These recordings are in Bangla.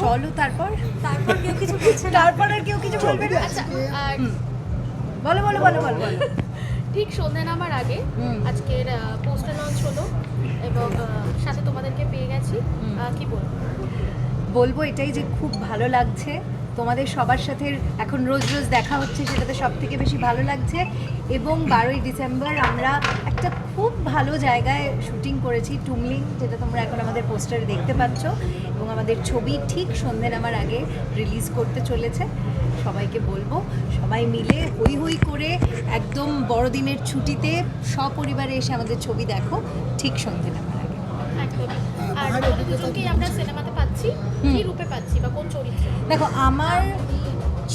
চলো তারপর তারপর কেউ কিছু বলছে না। তারপর আর কেউ কিছু বলবে না। আচ্ছা আর বলো বলো বলো বলো বলো। ঠিক সন্ধ্যে নামার আগে আজকের পোস্টার লঞ্চ হলো এবং সাথে তোমাদেরকে পেয়ে গেছি। কি বলবো? বলবো এটাই যে খুব ভালো লাগছে তোমাদের সবার সাথে এখন রোজ রোজ দেখা হচ্ছে, সেটাতে সব থেকে বেশি ভালো লাগছে। এবং 12ই ডিসেম্বর আমরা একটা খুব ভালো জায়গায় শুটিং করেছি, টুমলিং, যেটা তোমরা এখন আমাদের পোস্টারে দেখতে পাচ্ছ। এবং আমাদের ছবি ঠিক সন্ধ্যে নামার আগে রিলিজ করতে চলেছে। সবাইকে বলবো সবাই মিলে হই হই করে একদম বড়দিনের ছুটিতে সপরিবারে এসে আমাদের ছবি দেখো ঠিক সন্ধ্যে নামার আগে। একদম। আর তোমাদের দুজনকেই আমরা সিনেমাতে পাচ্ছি, কি রূপে পাচ্ছি বা কোন চরিত্রে? দেখো আমার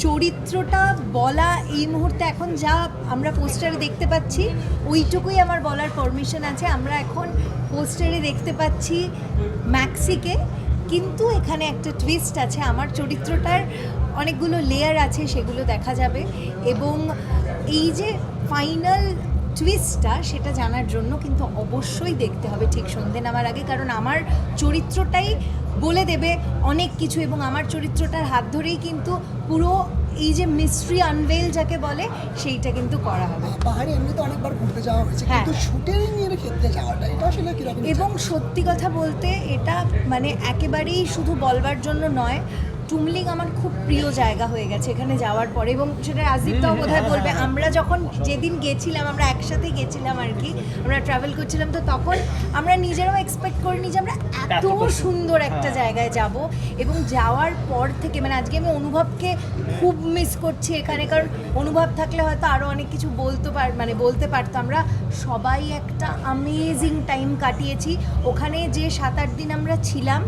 চরিত্রটা বলা এই মুহূর্তে এখন যা আমরা পোস্টারে দেখতে পাচ্ছি ওইটুকুই আমার বলার পারমিশন আছে। আমরা এখন পোস্টারে দেখতে পাচ্ছি ম্যাক্সিকে, কিন্তু এখানে একটা টুইস্ট আছে। আমার চরিত্রটার অনেকগুলো লেয়ার আছে, সেগুলো দেখা যাবে। এবং এই যে ফাইনাল টুইস্টটা সেটা জানার জন্য কিন্তু অবশ্যই দেখতে হবে ঠিক সন্ধ্যে নামার আগে, কারণ আমার চরিত্রটাই বলে দেবে অনেক কিছু। এবং আমার চরিত্রটার হাত ধরেই কিন্তু পুরো এই যে মিস্ট্রি আনভেল যাকে বলে সেইটা কিন্তু করা হবে। পাহাড়ে এমনিতে অনেকবার ঘুরতে যাওয়া হয়েছে, হ্যাঁ। কিন্তু শুটিং এর ক্ষেত্রে যাওয়াটা এটা আসলে কিরকম? এবং সত্যি কথা বলতে এটা মানে একেবারেই শুধু বলবার জন্য নয়, টুমলিং আমার খুব প্রিয় জায়গা হয়ে গেছে এখানে যাওয়ার পরে। এবং সেটা রাজদীপটাও বোধহয় বলবে, আমরা যখন যেদিন গেছিলাম আমরা একসাথে গেছিলাম আর কি, আমরা ট্রাভেল করছিলাম, তো তখন আমরা নিজেরাও এক্সপেক্ট করিনি যে আমরা এত সুন্দর একটা জায়গায় যাব। এবং যাওয়ার পর থেকে মানে আজকে আমি অনুভবকে খুব মিস করছি এখানে, কারণ অনুভব থাকলে হয়তো আরও অনেক কিছু বলতে পারতো। আমরা সবাই একটা অ্যামেজিং টাইম কাটিয়েছি ওখানে। যে 7-8 দিন আমরা ছিলাম,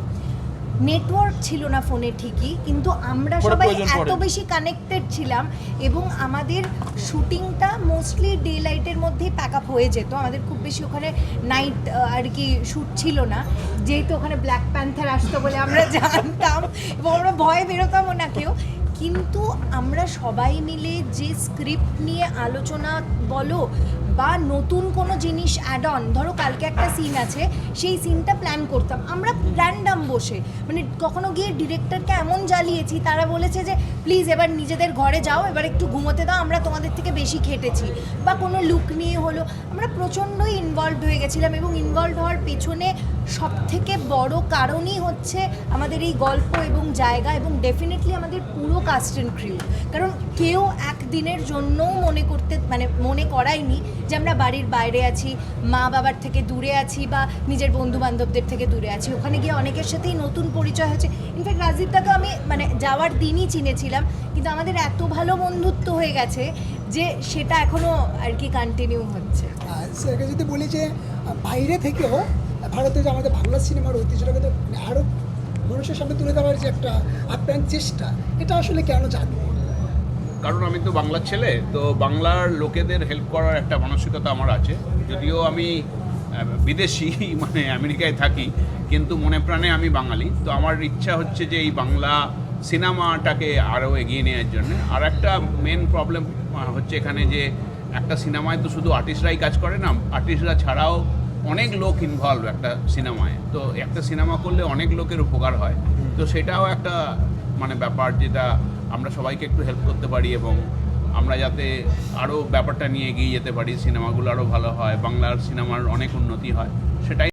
নেটওয়ার্ক ছিল না ফোনে ঠিকই, কিন্তু আমরা সবাই এত বেশি কানেক্টেড ছিলাম। এবং আমাদের শুটিংটা মোস্টলি ডে লাইটের মধ্যেই প্যাক আপ হয়ে যেত, আমাদের খুব বেশি ওখানে নাইট আর কি শ্যুট ছিল না, যেহেতু ওখানে ব্ল্যাক প্যান্থার আসতো বলে আমরা জানতাম এবং আমরা ভয়ে বেরোতামও না কেউ। কিন্তু আমরা সবাই মিলে যে স্ক্রিপ্ট নিয়ে আলোচনা বলো বা নতুন কোনো জিনিস অ্যাড অন, ধরো কালকে একটা সিন আছে, সেই সিনটা প্ল্যান করতাম আমরা র্যান্ডাম বসে, মানে কখনো গিয়ে ডিরেক্টরকে এমন জ্বালিয়েছি, তারা বলেছে যে প্লিজ এবার নিজেদের ঘরে যাও, এবার একটু ঘুমোতে দাও, আমরা তোমাদের থেকে বেশি খেটেছি। বা কোনো লুক নিয়ে হলো, আমরা প্রচণ্ডই ইনভলভ হয়ে গেছিলাম। এবং ইনভলভ হওয়ার পেছনে সবথেকে বড় কারণই হচ্ছে আমাদের এই গল্প এবং জায়গা, এবং ডেফিনেটলি আমাদের পুরো কাস্ট অ্যান্ড ক্রিউ। কারণ কেউ একদিনের জন্যও মনে করায়নি যে আমরা বাড়ির বাইরে আছি, মা বাবার থেকে দূরে আছি বা নিজের বন্ধু বান্ধবদের থেকে দূরে আছি। ওখানে গিয়ে অনেকের সাথেই নতুন পরিচয় হয়েছে। ইনফ্যাক্ট রাজদীপটাকে আমি যাওয়ার দিনই চিনেছিলাম, কিন্তু আমাদের এত ভালো বন্ধুত্ব হয়ে গেছে যে সেটা এখনও আর কি কন্টিনিউ হচ্ছে। সেটা যদি বলি যে বাইরে থেকেও ভারতে যে আমাদের বাংলা সিনেমার ঐতিহ্যটাকে তো আরও মানুষের সামনে তুলে দেওয়ার যে একটা আপ্রাণ চেষ্টা, এটা আসলে কেন জানবো? কারণ আমি তো বাংলার ছেলে, তো বাংলার লোকেদের হেল্প করার একটা মানসিকতা আমার আছে। যদিও আমি বিদেশি মানে আমেরিকায় থাকি, কিন্তু মনে প্রাণে আমি বাঙালি। তো আমার ইচ্ছা হচ্ছে যে এই বাংলা সিনেমাটাকে আরও এগিয়ে নেওয়ার জন্য। আর একটা মেন প্রবলেম হচ্ছে এখানে যে একটা সিনেমায় তো শুধু আর্টিস্টরাই কাজ করে না, আর্টিস্টরা ছাড়াও অনেক লোক ইনভলভ একটা সিনেমায়। তো একটা সিনেমা করলে অনেক লোকের উপকার হয়। তো সেটাও একটা ব্যাপার, যেটা আমরা সবাইকে একটু হেল্প করতে পারি এবং আমরা যাতে আরও ব্যাপারটা নিয়ে এগিয়ে যেতে পারি, সিনেমাগুলো আরও ভালো হয়, বাংলার সিনেমার অনেক উন্নতি হয়, সেটাই